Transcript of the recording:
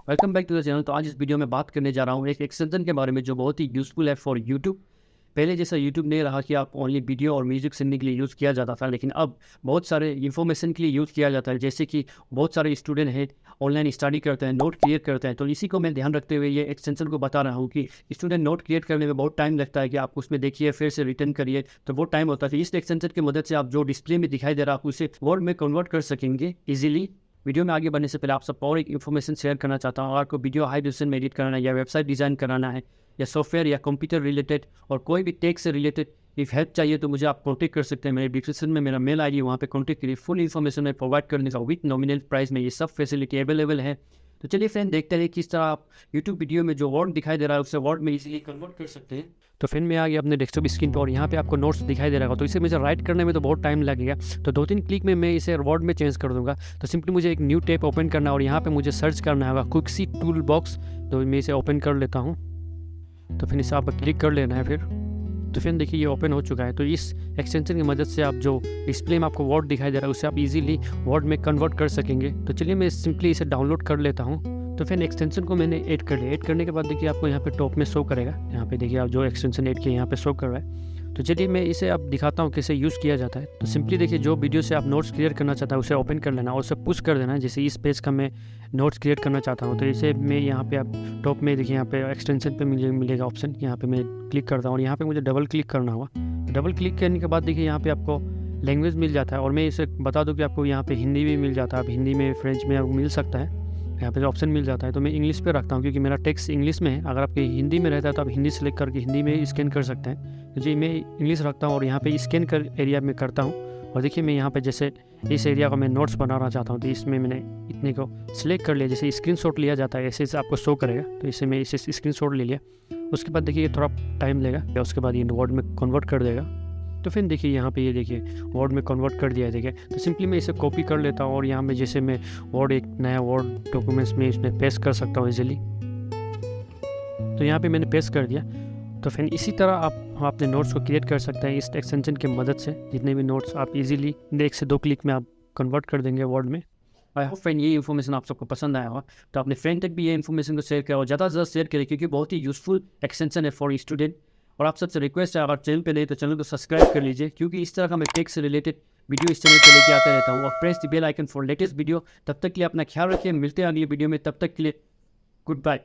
Welcome back to the channel. तो आज इस वीडियो में बात करने जा रहा हूँ एक एक्सटेंशन के बारे में जो बहुत ही यूज़फुल है फॉर यूट्यूब। पहले जैसा यूट्यूब नहीं रहा कि आप ओनली वीडियो और म्यूजिक सुनने के लिए यूज़ किया जाता था, लेकिन अब बहुत सारे इन्फॉर्मेशन के लिए यूज़ किया जाता है। जैसे कि बहुत सारे स्टूडेंट हैं ऑनलाइन स्टडी करते हैं, नोट क्रिएट करते हैं, तो इसी को मैं ध्यान रखते हुए ये एक्सटेंशन को बता रहा हूँ कि स्टूडेंट नोट क्रिएट करने में बहुत टाइम लगता है कि आप उसमें देखिए फिर से रिटर्न करिए, तो बहुत टाइम होता है। इस एक्सटेंशन की मदद से आप जो डिस्प्ले में दिखाई दे रहा है आप उसे वर्ड में कन्वर्ट कर सकेंगे ईजिली। वीडियो में आगे बढ़ने से पहले आप सब और एक इन्फॉर्मेशन शेयर करना चाहता हूँ। अगर आपको वीडियो हाई रेजोल्यूशन में एडिट कराना है या वेबसाइट डिज़ाइन कराना है या सॉफ्टवेयर या कंप्यूटर रिलेटेड और कोई भी टेक से रिलेटेड इफ हेल्प चाहिए तो मुझे आप कॉन्टेक्ट कर सकते हैं। मेरे डिस्क्रिप्शन में मेरा मेल आईडी वहाँ पे कॉन्टेक्ट करिए। फुल इन्फॉर्मेशन मैं प्रोवाइड करने का विथ नॉमिनल प्राइस में ये सब फैसिलिटी अवेलेबल है। तो चलिए फ्रेंड देखते हैं किस तरह आप यूट्यूब वीडियो में जो वर्ड दिखाई दे रहा है उससे वर्ड में इजीली कन्वर्ट कर सकते हैं। तो फिर मैं आ गया अपने डेस्कटॉप स्क्रीन पर और यहाँ पे आपको नोट्स दिखाई दे रहा होगा, तो इसे मुझे राइट करने में तो बहुत टाइम लगेगा। तो 2-3 क्लिक में मैं इसे वर्ड में चेंज कर दूंगा। तो सिंपली मुझे एक न्यू टैब ओपन करना है और यहाँ पे मुझे सर्च करना होगा क्विकसी टूल बॉक्स। तो मैं इसे ओपन कर लेता हूँ। तो फिर इसे आप क्लिक कर लेना है फिर। तो फिर देखिए ये ओपन हो चुका है। तो इस एक्सटेंशन की मदद से आप जो डिस्प्ले में आपको वर्ड दिखाई दे रहा है उससे आप इजीली वर्ड में कन्वर्ट कर सकेंगे। तो चलिए मैं सिंपली इसे डाउनलोड कर लेता हूँ। तो फिर एक्सटेंशन को मैंने ऐड कर लिया। ऐड करने के बाद देखिए आपको यहाँ पे टॉप में शो करेगा। यहाँ पे देखिए आप जो एक्सटेंशन ऐड किए यहाँ पे शो कर रहा है। तो चलिए मैं इसे अब दिखाता हूँ कैसे यूज़ किया जाता है। तो सिंपली देखिए जो वीडियो से आप नोट्स क्लियर करना चाहता है उसे ओपन कर लेना और उसे पुश कर देना। जैसे इस पेज का मैं नोट्स क्रिएट करना चाहता हूँ तो इसे मैं यहाँ पे आप टॉप में देखिए यहाँ पे एक्सटेंशन पे मिलेगा ऑप्शन। यहाँ पे मैं क्लिक करता हूँ और यहाँ पे मुझे डबल क्लिक करना होगा। डबल क्लिक करने के बाद देखिए यहाँ पे आपको लैंग्वेज मिल जाता है और मैं इसे बता दूँ कि आपको यहाँ पे हिंदी भी मिल जाता है। आप हिंदी में फ्रेंच में आपको मिल सकता है, यहाँ पे ऑप्शन मिल जाता है। तो मैं इंग्लिश पे रखता हूँ क्योंकि मेरा टेक्स्ट इंग्लिश में है। अगर आपके हिंदी में रहता है तो आप हिंदी सेलेक्ट करके हिंदी में स्कैन कर सकते हैं। तो जी मैं इंग्लिश रखता हूँ और यहाँ पे स्कैन कर एरिया में करता हूँ। और देखिए मैं यहाँ पे जैसे इस एरिया को मैं नोट्स बनाना चाहता हूँ तो इसमें मैंने इतने को सिलेक्ट कर लिया। जैसे स्क्रीनशॉट लिया जाता है ऐसे से आपको शो करेगा। तो इसे मैं इसे स्क्रीनशॉट ले लिया। उसके बाद देखिए ये थोड़ा टाइम लेगा या उसके बाद ये वर्ड में कन्वर्ट कर देगा। तो फिर देखिए यहाँ पे ये देखिए वर्ड में कन्वर्ट कर दिया है। देखिए तो सिंपली मैं इसे कॉपी कर लेता हूँ और यहाँ में जैसे मैं वर्ड एक नया वर्ड डॉक्यूमेंट्स में इसमें पेस्ट कर सकता हूँ इजीली। तो यहाँ पे मैंने पेस्ट कर दिया। तो फिर इसी तरह आप अपने नोट्स को क्रिएट कर सकते हैं इस एक्सटेंशन की मदद से। जितने भी नोट्स आप इजीली 1 से 2 क्लिक में आप कन्वर्ट कर देंगे वर्ड में। आई होप फ्रेंड ये इन्फॉर्मेशन आप सबको पसंद आया होगा। तो अपने फ्रेंड तक भी ये इन्फॉर्मेशन को शेयर करें और ज़्यादा से ज़्यादा शेयर करें क्योंकि बहुत ही यूजफुल एक्सटेंशन है फॉर स्टूडेंट। और आप सबसे रिक्वेस्ट है अगर चैनल पे नहीं तो चैनल को सब्सक्राइब कर लीजिए क्योंकि इस तरह का मैं टेक से रिलेटेड वीडियो इस चैनल पे लेके आता रहता हूँ। और press the bell icon for latest video. तब तक के लिए अपना ख्याल रखिए। मिलते हैं अगली वीडियो में। तब तक के लिए गुड बाय।